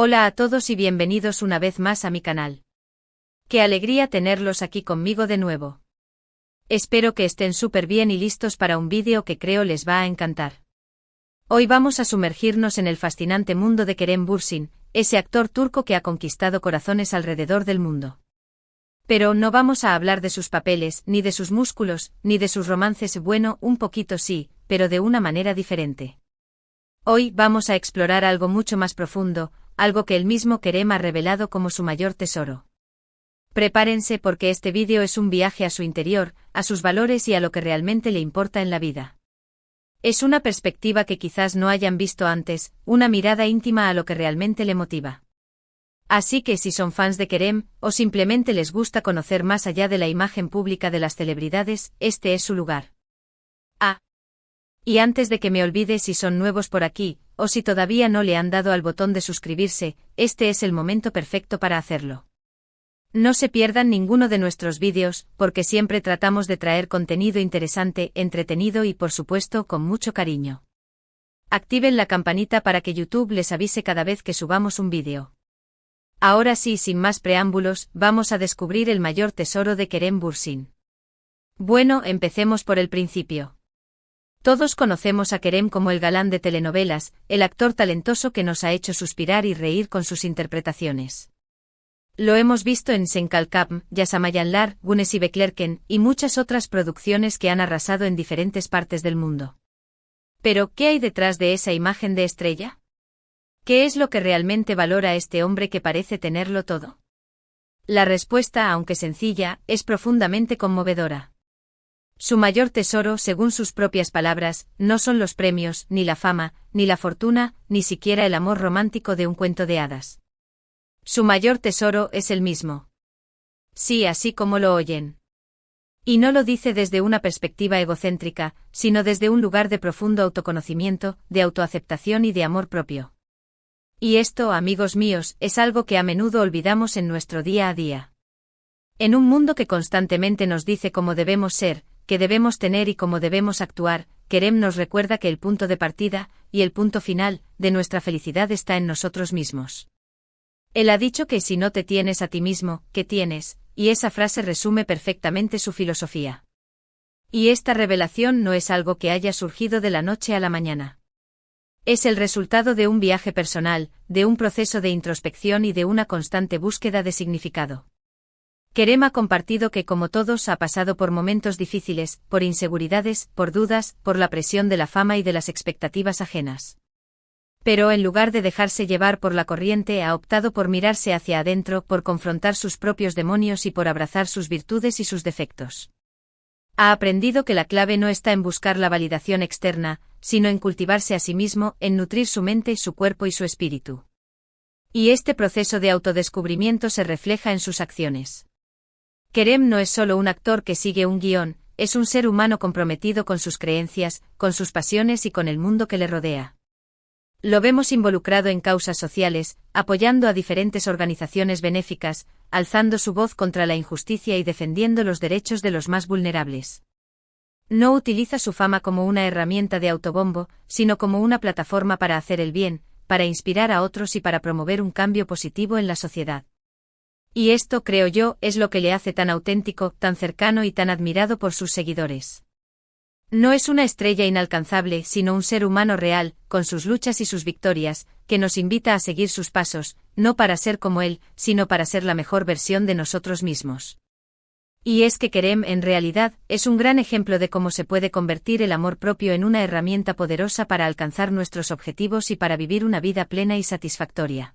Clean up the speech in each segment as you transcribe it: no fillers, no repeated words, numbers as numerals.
Hola a todos y bienvenidos una vez más a mi canal. Qué alegría tenerlos aquí conmigo de nuevo. Espero que estén súper bien y listos para un vídeo que creo les va a encantar. Hoy vamos a sumergirnos en el fascinante mundo de Kerem Bürsin, ese actor turco que ha conquistado corazones alrededor del mundo. Pero no vamos a hablar de sus papeles, ni de sus músculos, ni de sus romances, bueno, un poquito sí, pero de una manera diferente. Hoy vamos a explorar algo mucho más profundo, algo que el mismo Kerem ha revelado como su mayor tesoro. Prepárense porque este vídeo es un viaje a su interior, a sus valores y a lo que realmente le importa en la vida. Es una perspectiva que quizás no hayan visto antes, una mirada íntima a lo que realmente le motiva. Así que si son fans de Kerem, o simplemente les gusta conocer más allá de la imagen pública de las celebridades, este es su lugar. Y antes de que me olvide, si son nuevos por aquí, o si todavía no le han dado al botón de suscribirse, este es el momento perfecto para hacerlo. No se pierdan ninguno de nuestros vídeos, porque siempre tratamos de traer contenido interesante, entretenido y por supuesto con mucho cariño. Activen la campanita para que YouTube les avise cada vez que subamos un vídeo. Ahora sí, sin más preámbulos, vamos a descubrir el mayor tesoro de Kerem Bürsin. Bueno, empecemos por el principio. Todos conocemos a Kerem como el galán de telenovelas, el actor talentoso que nos ha hecho suspirar y reír con sus interpretaciones. Lo hemos visto en Sen Kalkam, Yaşamayanlar, Güneşi Beklerken, y muchas otras producciones que han arrasado en diferentes partes del mundo. Pero, ¿qué hay detrás de esa imagen de estrella? ¿Qué es lo que realmente valora este hombre que parece tenerlo todo? La respuesta, aunque sencilla, es profundamente conmovedora. Su mayor tesoro, según sus propias palabras, no son los premios, ni la fama, ni la fortuna, ni siquiera el amor romántico de un cuento de hadas. Su mayor tesoro es él mismo. Sí, así como lo oyen. Y no lo dice desde una perspectiva egocéntrica, sino desde un lugar de profundo autoconocimiento, de autoaceptación y de amor propio. Y esto, amigos míos, es algo que a menudo olvidamos en nuestro día a día. En un mundo que constantemente nos dice cómo debemos ser, qué debemos tener y cómo debemos actuar, Kerem nos recuerda que el punto de partida, y el punto final, de nuestra felicidad está en nosotros mismos. Él ha dicho que si no te tienes a ti mismo, ¿qué tienes? Y esa frase resume perfectamente su filosofía. Y esta revelación no es algo que haya surgido de la noche a la mañana. Es el resultado de un viaje personal, de un proceso de introspección y de una constante búsqueda de significado. Kerem ha compartido que como todos ha pasado por momentos difíciles, por inseguridades, por dudas, por la presión de la fama y de las expectativas ajenas. Pero en lugar de dejarse llevar por la corriente ha optado por mirarse hacia adentro, por confrontar sus propios demonios y por abrazar sus virtudes y sus defectos. Ha aprendido que la clave no está en buscar la validación externa, sino en cultivarse a sí mismo, en nutrir su mente, su cuerpo y su espíritu. Y este proceso de autodescubrimiento se refleja en sus acciones. Kerem no es solo un actor que sigue un guión, es un ser humano comprometido con sus creencias, con sus pasiones y con el mundo que le rodea. Lo vemos involucrado en causas sociales, apoyando a diferentes organizaciones benéficas, alzando su voz contra la injusticia y defendiendo los derechos de los más vulnerables. No utiliza su fama como una herramienta de autobombo, sino como una plataforma para hacer el bien, para inspirar a otros y para promover un cambio positivo en la sociedad. Y esto, creo yo, es lo que le hace tan auténtico, tan cercano y tan admirado por sus seguidores. No es una estrella inalcanzable, sino un ser humano real, con sus luchas y sus victorias, que nos invita a seguir sus pasos, no para ser como él, sino para ser la mejor versión de nosotros mismos. Y es que Kerem, en realidad, es un gran ejemplo de cómo se puede convertir el amor propio en una herramienta poderosa para alcanzar nuestros objetivos y para vivir una vida plena y satisfactoria.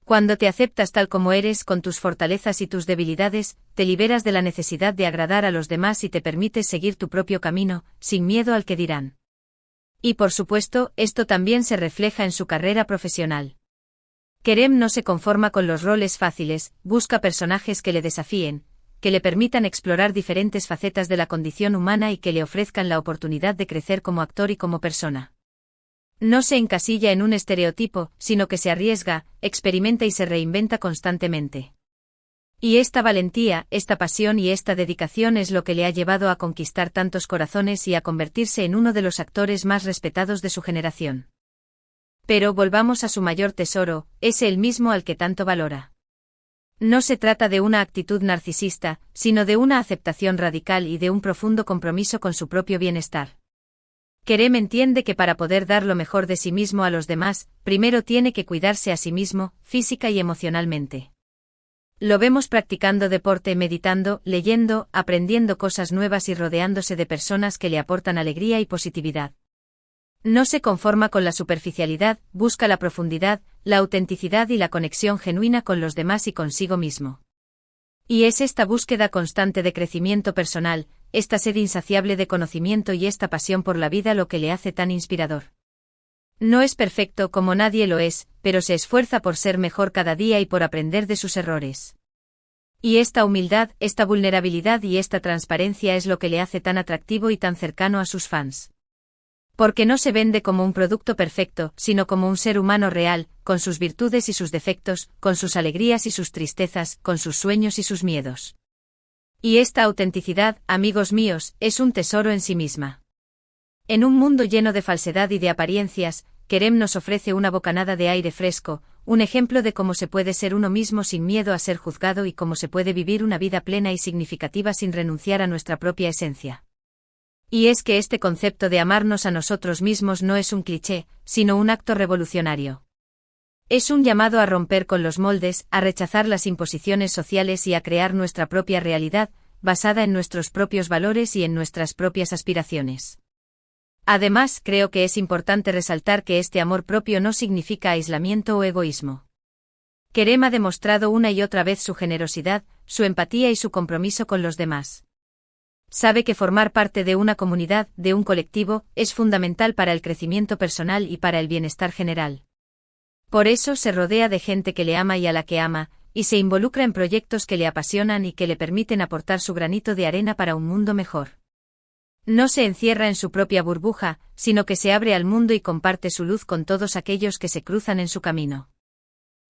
Cuando te aceptas tal como eres, con tus fortalezas y tus debilidades, te liberas de la necesidad de agradar a los demás y te permites seguir tu propio camino, sin miedo al que dirán. Y por supuesto, esto también se refleja en su carrera profesional. Kerem no se conforma con los roles fáciles, busca personajes que le desafíen, que le permitan explorar diferentes facetas de la condición humana y que le ofrezcan la oportunidad de crecer como actor y como persona. No se encasilla en un estereotipo, sino que se arriesga, experimenta y se reinventa constantemente. Y esta valentía, esta pasión y esta dedicación es lo que le ha llevado a conquistar tantos corazones y a convertirse en uno de los actores más respetados de su generación. Pero volvamos a su mayor tesoro, ese el mismo al que tanto valora. No se trata de una actitud narcisista, sino de una aceptación radical y de un profundo compromiso con su propio bienestar. Kerem entiende que para poder dar lo mejor de sí mismo a los demás, primero tiene que cuidarse a sí mismo, física y emocionalmente. Lo vemos practicando deporte, meditando, leyendo, aprendiendo cosas nuevas y rodeándose de personas que le aportan alegría y positividad. No se conforma con la superficialidad, busca la profundidad, la autenticidad y la conexión genuina con los demás y consigo mismo. Y es esta búsqueda constante de crecimiento personal, esta sed insaciable de conocimiento y esta pasión por la vida lo que le hace tan inspirador. No es perfecto como nadie lo es, pero se esfuerza por ser mejor cada día y por aprender de sus errores. Y esta humildad, esta vulnerabilidad y esta transparencia es lo que le hace tan atractivo y tan cercano a sus fans. Porque no se vende como un producto perfecto, sino como un ser humano real, con sus virtudes y sus defectos, con sus alegrías y sus tristezas, con sus sueños y sus miedos. Y esta autenticidad, amigos míos, es un tesoro en sí misma. En un mundo lleno de falsedad y de apariencias, Kerem nos ofrece una bocanada de aire fresco, un ejemplo de cómo se puede ser uno mismo sin miedo a ser juzgado y cómo se puede vivir una vida plena y significativa sin renunciar a nuestra propia esencia. Y es que este concepto de amarnos a nosotros mismos no es un cliché, sino un acto revolucionario. Es un llamado a romper con los moldes, a rechazar las imposiciones sociales y a crear nuestra propia realidad, basada en nuestros propios valores y en nuestras propias aspiraciones. Además, creo que es importante resaltar que este amor propio no significa aislamiento o egoísmo. Kerem ha demostrado una y otra vez su generosidad, su empatía y su compromiso con los demás. Sabe que formar parte de una comunidad, de un colectivo, es fundamental para el crecimiento personal y para el bienestar general. Por eso se rodea de gente que le ama y a la que ama, y se involucra en proyectos que le apasionan y que le permiten aportar su granito de arena para un mundo mejor. No se encierra en su propia burbuja, sino que se abre al mundo y comparte su luz con todos aquellos que se cruzan en su camino.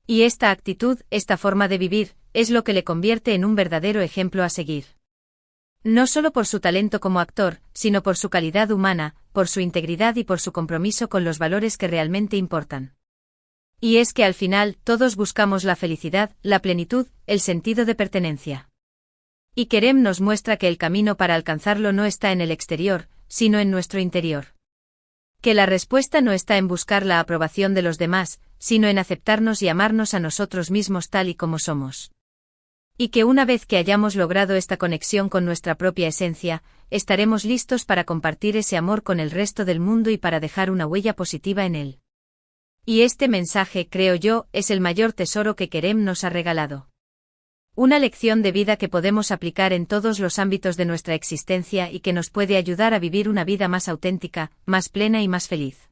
Y esta actitud, esta forma de vivir, es lo que le convierte en un verdadero ejemplo a seguir. No solo por su talento como actor, sino por su calidad humana, por su integridad y por su compromiso con los valores que realmente importan. Y es que al final, todos buscamos la felicidad, la plenitud, el sentido de pertenencia. Y Kerem nos muestra que el camino para alcanzarlo no está en el exterior, sino en nuestro interior. Que la respuesta no está en buscar la aprobación de los demás, sino en aceptarnos y amarnos a nosotros mismos tal y como somos. Y que una vez que hayamos logrado esta conexión con nuestra propia esencia, estaremos listos para compartir ese amor con el resto del mundo y para dejar una huella positiva en él. Y este mensaje, creo yo, es el mayor tesoro que Kerem nos ha regalado. Una lección de vida que podemos aplicar en todos los ámbitos de nuestra existencia y que nos puede ayudar a vivir una vida más auténtica, más plena y más feliz.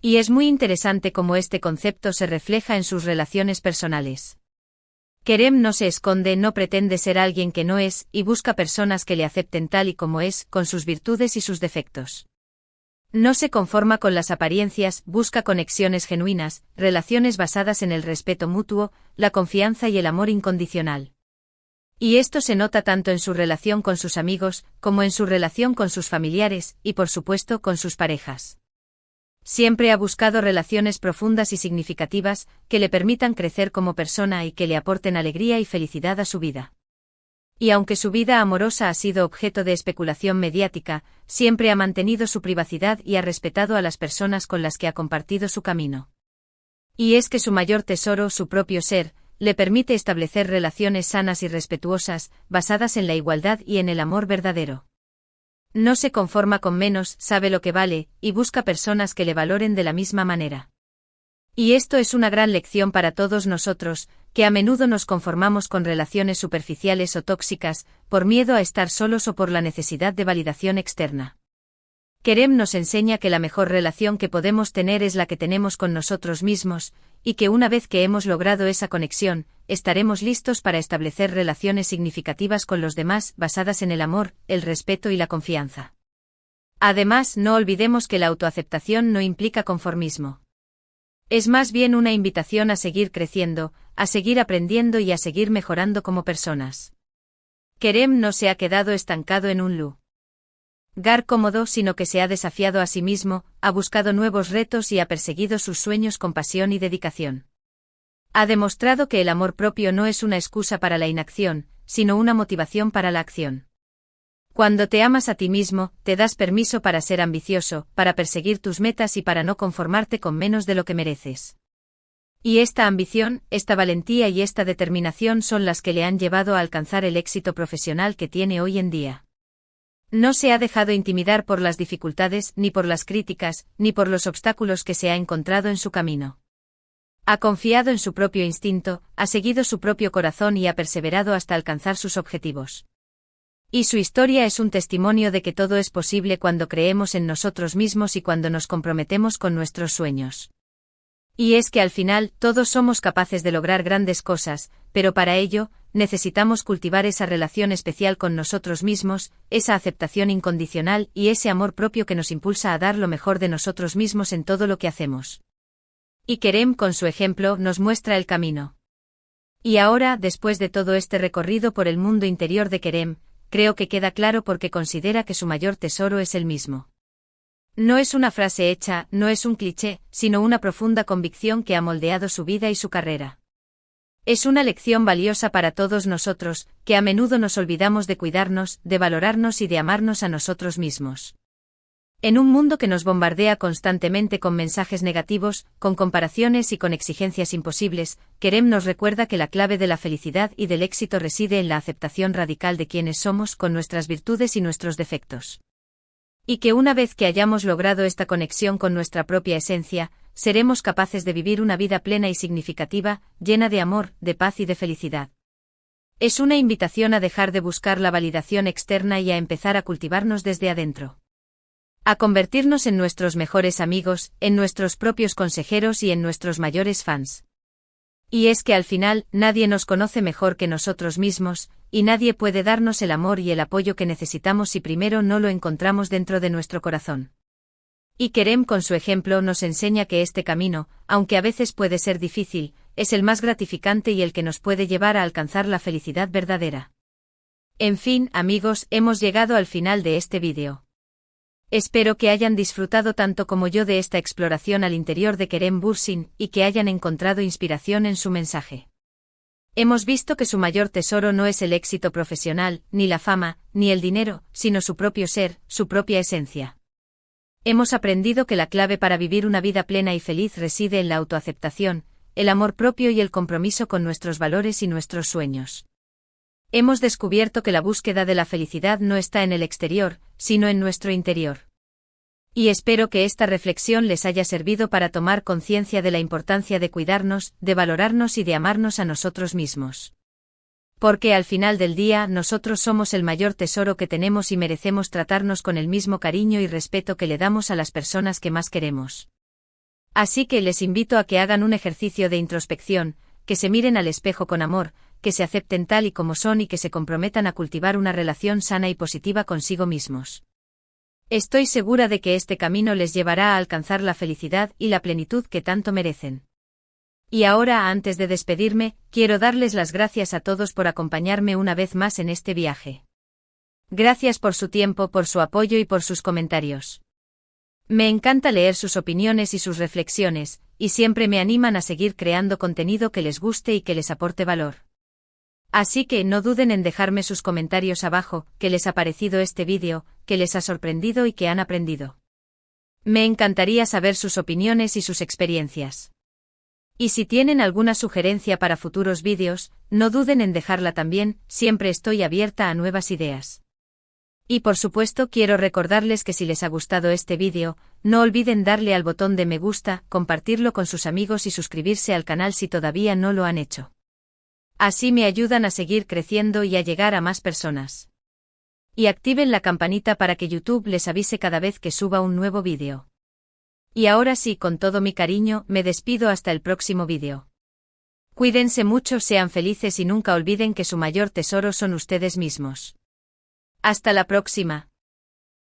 Y es muy interesante cómo este concepto se refleja en sus relaciones personales. Kerem no se esconde, no pretende ser alguien que no es, y busca personas que le acepten tal y como es, con sus virtudes y sus defectos. No se conforma con las apariencias, busca conexiones genuinas, relaciones basadas en el respeto mutuo, la confianza y el amor incondicional. Y esto se nota tanto en su relación con sus amigos, como en su relación con sus familiares, y por supuesto con sus parejas. Siempre ha buscado relaciones profundas y significativas, que le permitan crecer como persona y que le aporten alegría y felicidad a su vida. Y aunque su vida amorosa ha sido objeto de especulación mediática, siempre ha mantenido su privacidad y ha respetado a las personas con las que ha compartido su camino. Y es que su mayor tesoro, su propio ser, le permite establecer relaciones sanas y respetuosas, basadas en la igualdad y en el amor verdadero. No se conforma con menos, sabe lo que vale, y busca personas que le valoren de la misma manera. Y esto es una gran lección para todos nosotros, que a menudo nos conformamos con relaciones superficiales o tóxicas, por miedo a estar solos o por la necesidad de validación externa. Kerem nos enseña que la mejor relación que podemos tener es la que tenemos con nosotros mismos, y que una vez que hemos logrado esa conexión, estaremos listos para establecer relaciones significativas con los demás basadas en el amor, el respeto y la confianza. Además, no olvidemos que la autoaceptación no implica conformismo. Es más bien una invitación a seguir creciendo, a seguir aprendiendo y a seguir mejorando como personas. Kerem no se ha quedado estancado en un lugar gar cómodo, sino que se ha desafiado a sí mismo, ha buscado nuevos retos y ha perseguido sus sueños con pasión y dedicación. Ha demostrado que el amor propio no es una excusa para la inacción, sino una motivación para la acción. Cuando te amas a ti mismo, te das permiso para ser ambicioso, para perseguir tus metas y para no conformarte con menos de lo que mereces. Y esta ambición, esta valentía y esta determinación son las que le han llevado a alcanzar el éxito profesional que tiene hoy en día. No se ha dejado intimidar por las dificultades, ni por las críticas, ni por los obstáculos que se ha encontrado en su camino. Ha confiado en su propio instinto, ha seguido su propio corazón y ha perseverado hasta alcanzar sus objetivos. Y su historia es un testimonio de que todo es posible cuando creemos en nosotros mismos y cuando nos comprometemos con nuestros sueños. Y es que al final, todos somos capaces de lograr grandes cosas, pero para ello, necesitamos cultivar esa relación especial con nosotros mismos, esa aceptación incondicional y ese amor propio que nos impulsa a dar lo mejor de nosotros mismos en todo lo que hacemos. Y Kerem, con su ejemplo, nos muestra el camino. Y ahora, después de todo este recorrido por el mundo interior de Kerem, creo que queda claro por qué considera que su mayor tesoro es el mismo. No es una frase hecha, no es un cliché, sino una profunda convicción que ha moldeado su vida y su carrera. Es una lección valiosa para todos nosotros, que a menudo nos olvidamos de cuidarnos, de valorarnos y de amarnos a nosotros mismos. En un mundo que nos bombardea constantemente con mensajes negativos, con comparaciones y con exigencias imposibles, Kerem nos recuerda que la clave de la felicidad y del éxito reside en la aceptación radical de quienes somos, con nuestras virtudes y nuestros defectos. Y que una vez que hayamos logrado esta conexión con nuestra propia esencia, seremos capaces de vivir una vida plena y significativa, llena de amor, de paz y de felicidad. Es una invitación a dejar de buscar la validación externa y a empezar a cultivarnos desde adentro. A convertirnos en nuestros mejores amigos, en nuestros propios consejeros y en nuestros mayores fans. Y es que al final, nadie nos conoce mejor que nosotros mismos, y nadie puede darnos el amor y el apoyo que necesitamos si primero no lo encontramos dentro de nuestro corazón. Y Kerem, con su ejemplo, nos enseña que este camino, aunque a veces puede ser difícil, es el más gratificante y el que nos puede llevar a alcanzar la felicidad verdadera. En fin, amigos, hemos llegado al final de este vídeo. Espero que hayan disfrutado tanto como yo de esta exploración al interior de Kerem Bürsin, y que hayan encontrado inspiración en su mensaje. Hemos visto que su mayor tesoro no es el éxito profesional, ni la fama, ni el dinero, sino su propio ser, su propia esencia. Hemos aprendido que la clave para vivir una vida plena y feliz reside en la autoaceptación, el amor propio y el compromiso con nuestros valores y nuestros sueños. Hemos descubierto que la búsqueda de la felicidad no está en el exterior, sino en nuestro interior. Y espero que esta reflexión les haya servido para tomar conciencia de la importancia de cuidarnos, de valorarnos y de amarnos a nosotros mismos. Porque al final del día nosotros somos el mayor tesoro que tenemos y merecemos tratarnos con el mismo cariño y respeto que le damos a las personas que más queremos. Así que les invito a que hagan un ejercicio de introspección, que se miren al espejo con amor, que se acepten tal y como son y que se comprometan a cultivar una relación sana y positiva consigo mismos. Estoy segura de que este camino les llevará a alcanzar la felicidad y la plenitud que tanto merecen. Y ahora, antes de despedirme, quiero darles las gracias a todos por acompañarme una vez más en este viaje. Gracias por su tiempo, por su apoyo y por sus comentarios. Me encanta leer sus opiniones y sus reflexiones, y siempre me animan a seguir creando contenido que les guste y que les aporte valor. Así que no duden en dejarme sus comentarios abajo, qué les ha parecido este vídeo, qué les ha sorprendido y qué han aprendido. Me encantaría saber sus opiniones y sus experiencias. Y si tienen alguna sugerencia para futuros vídeos, no duden en dejarla también, siempre estoy abierta a nuevas ideas. Y por supuesto quiero recordarles que si les ha gustado este vídeo, no olviden darle al botón de me gusta, compartirlo con sus amigos y suscribirse al canal si todavía no lo han hecho. Así me ayudan a seguir creciendo y a llegar a más personas. Y activen la campanita para que YouTube les avise cada vez que suba un nuevo vídeo. Y ahora sí, con todo mi cariño, me despido hasta el próximo vídeo. Cuídense mucho, sean felices y nunca olviden que su mayor tesoro son ustedes mismos. Hasta la próxima.